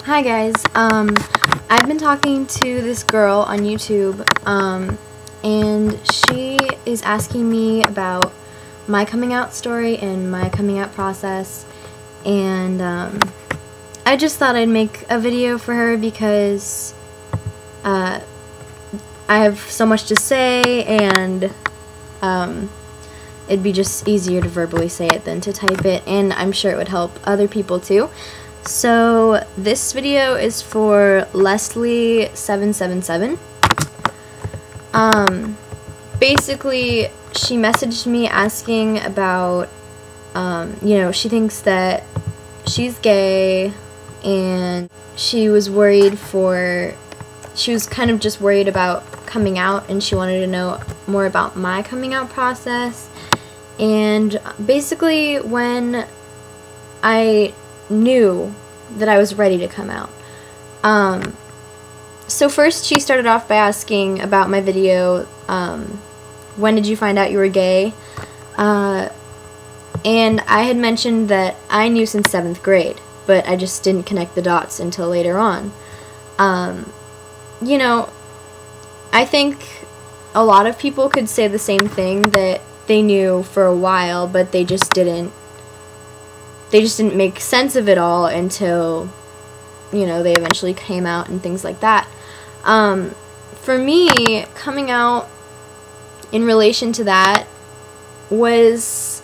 Hi guys, I've been talking to this girl on YouTube, and she is asking me about my coming out story and my coming out process, and I just thought I'd make a video for her because I have so much to say, and it'd be just easier to verbally say it than to type it, and I'm sure it would help other people too. So this video is for Leslie777. Basically, she messaged me asking about, she thinks that she's gay, and she was kind of just worried about coming out, and she wanted to know more about my coming out process. And basically, when I knew that I was ready to come out. So first she started off by asking about my video, when did you find out you were gay? And I had mentioned that I knew since 7th grade, but I just didn't connect the dots until later on. I think a lot of people could say the same thing, that they knew for a while, but they just didn't make sense of it all until, they eventually came out and things like that. For me, coming out in relation to that was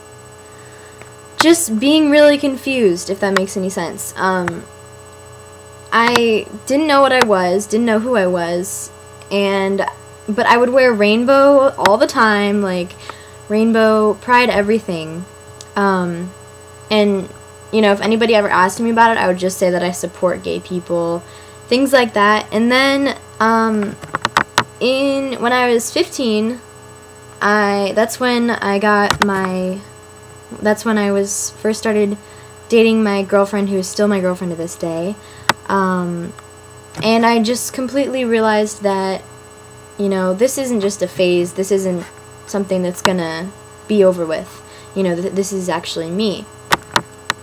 just being really confused, if that makes any sense. I didn't know what I was, didn't know who I was, but I would wear rainbow all the time, like rainbow, pride, everything. And if anybody ever asked me about it, I would just say that I support gay people, things like that. And then, when I was 15, that's when I first started dating my girlfriend, who is still my girlfriend to this day. And I just completely realized that, this isn't just a phase, this isn't something that's gonna be over with. This is actually me.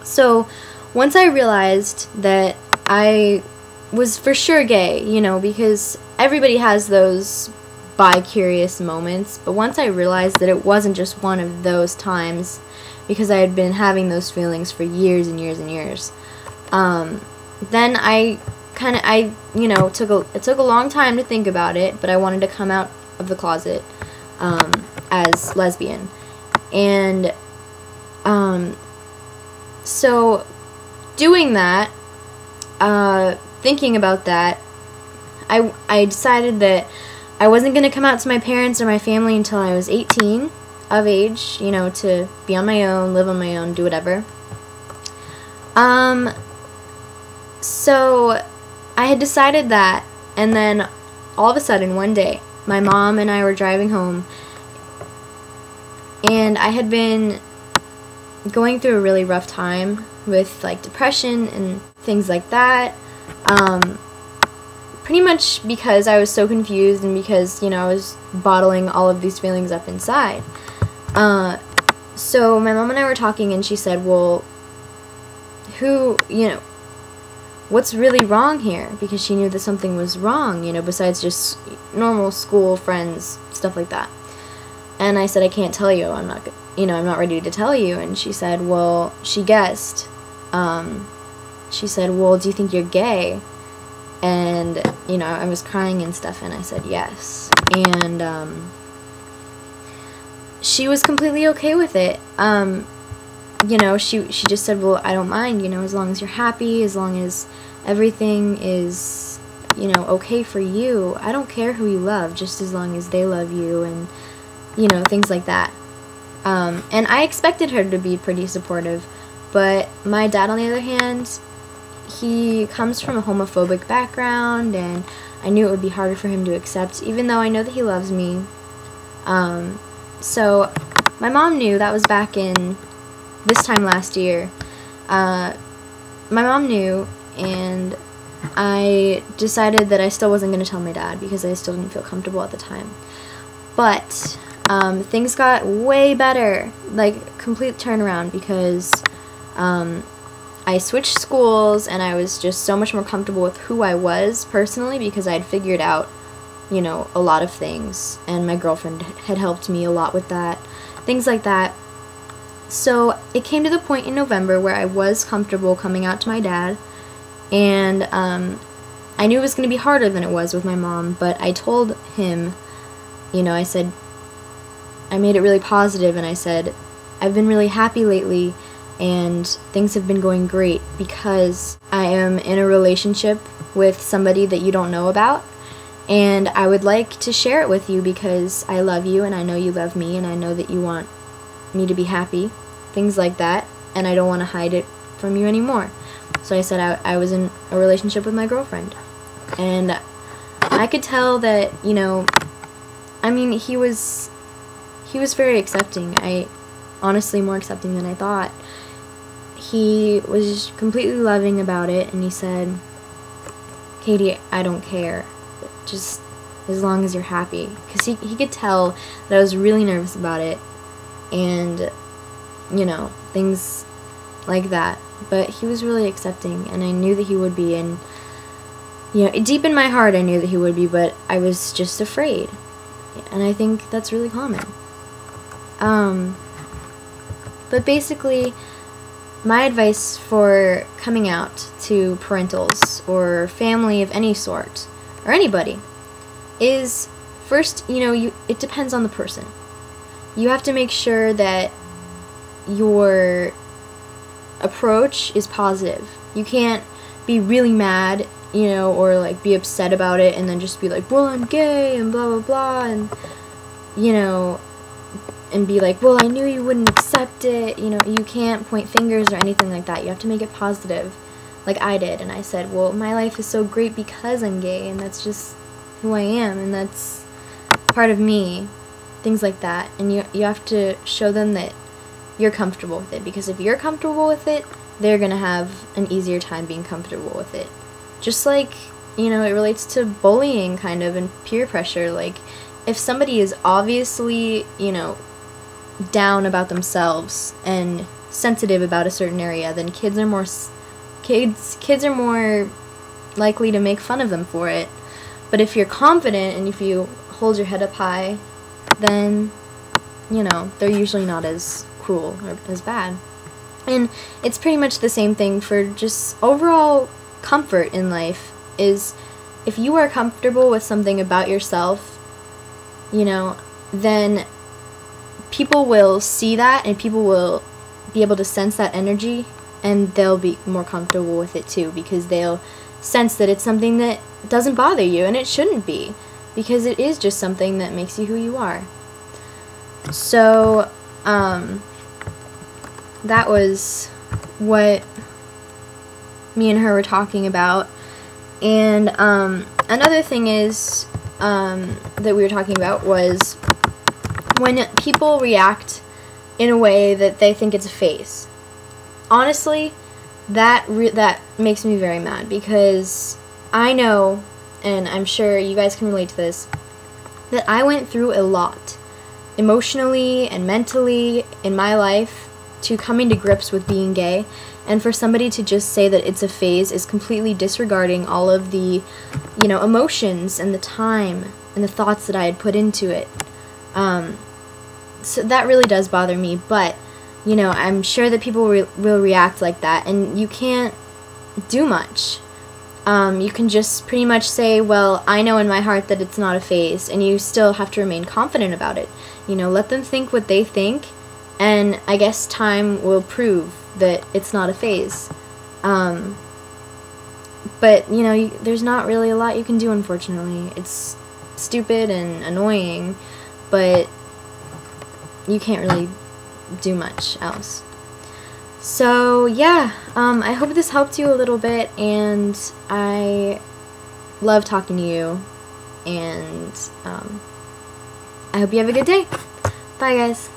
So once I realized that I was for sure gay, because everybody has those bi-curious moments, but once I realized that it wasn't just one of those times, because I had been having those feelings for years and years and years, then it took a long time to think about it, but I wanted to come out of the closet as lesbian. And so doing that, thinking about that, I decided that I wasn't going to come out to my parents or my family until I was 18 of age, to be on my own, live on my own, do whatever. So I had decided that, and then all of a sudden one day my mom and I were driving home, and I had been going through a really rough time with like depression and things like that, pretty much because I was so confused, and because I was bottling all of these feelings up inside. So my mom and I were talking, and she said, well, what's really wrong here? Because she knew that something was wrong, besides just normal school friends, stuff like that. And I said, I can't tell you, I'm not ready to tell you. And she said, well, she guessed. She said, well, do you think you're gay? And, I was crying and stuff, and I said yes. And, she was completely okay with it. She just said, well, I don't mind, as long as you're happy, as long as everything is, okay for you. I don't care who you love, just as long as they love you, and, things like that. And I expected her to be pretty supportive, but my dad, on the other hand, he comes from a homophobic background, and I knew it would be harder for him to accept, even though I know that he loves me. So my mom knew. That was back in this time last year. My mom knew, and I decided that I still wasn't going to tell my dad because I still didn't feel comfortable at the time. But things got way better, like complete turnaround, because I switched schools, and I was just so much more comfortable with who I was personally because I had figured out, you know, a lot of things, and my girlfriend had helped me a lot with that, things like that. So it came to the point in November where I was comfortable coming out to my dad, and I knew it was going to be harder than it was with my mom, but I told him, you know, I said, I made it really positive, and I said, I've been really happy lately, and things have been going great because I am in a relationship with somebody that you don't know about, and I would like to share it with you because I love you, and I know you love me, and I know that you want me to be happy, things like that, and I don't want to hide it from you anymore. So I said I was in a relationship with my girlfriend, and I could tell that, you know, I mean, he was very accepting. Honestly, more accepting than I thought. He was completely loving about it, and he said, Katie, I don't care, just as long as you're happy, because he could tell that I was really nervous about it, and, you know, things like that. But he was really accepting, and I knew that he would be, and, you know, deep in my heart I knew that he would be, but I was just afraid, and I think that's really common. But basically, my advice for coming out to parentals or family of any sort, or anybody, is first, you know, it depends on the person. You have to make sure that your approach is positive. You can't be really mad, you know, or like be upset about it and then just be like, well, I'm gay and blah blah blah, and, you know, and be like, well, I knew you wouldn't accept it. You know, you can't point fingers or anything like that. You have to make it positive, like I did. And I said, well, my life is so great because I'm gay, and that's just who I am, and that's part of me, things like that. And you have to show them that you're comfortable with it, because if you're comfortable with it, they're gonna have an easier time being comfortable with it. Just like, you know, it relates to bullying kind of, and peer pressure. Like, if somebody is obviously, you know, down about themselves and sensitive about a certain area, then kids are more likely to make fun of them for it. But if you're confident and if you hold your head up high, then, you know, they're usually not as cruel or as bad. And it's pretty much the same thing for just overall comfort in life. Is if you are comfortable with something about yourself, you know, then people will see that, and people will be able to sense that energy, and they'll be more comfortable with it too, because they'll sense that it's something that doesn't bother you, and it shouldn't be, because it is just something that makes you who you are. So, that was what me and her were talking about. And another thing is that we were talking about was when people react in a way that they think it's a phase. Honestly, that makes me very mad, because I know, and I'm sure you guys can relate to this, that I went through a lot emotionally and mentally in my life to coming to grips with being gay, and for somebody to just say that it's a phase is completely disregarding all of the, you know, emotions and the time and the thoughts that I had put into it. So that really does bother me, but, you know, I'm sure that people will react like that, and you can't do much. You can just pretty much say, well, I know in my heart that it's not a phase, and you still have to remain confident about it. You know, let them think what they think, and I guess time will prove that it's not a phase. But, you know, there's not really a lot you can do, unfortunately. It's stupid and annoying, but you can't really do much else. So, yeah, I hope this helped you a little bit, and I love talking to you, and I hope you have a good day. Bye, guys.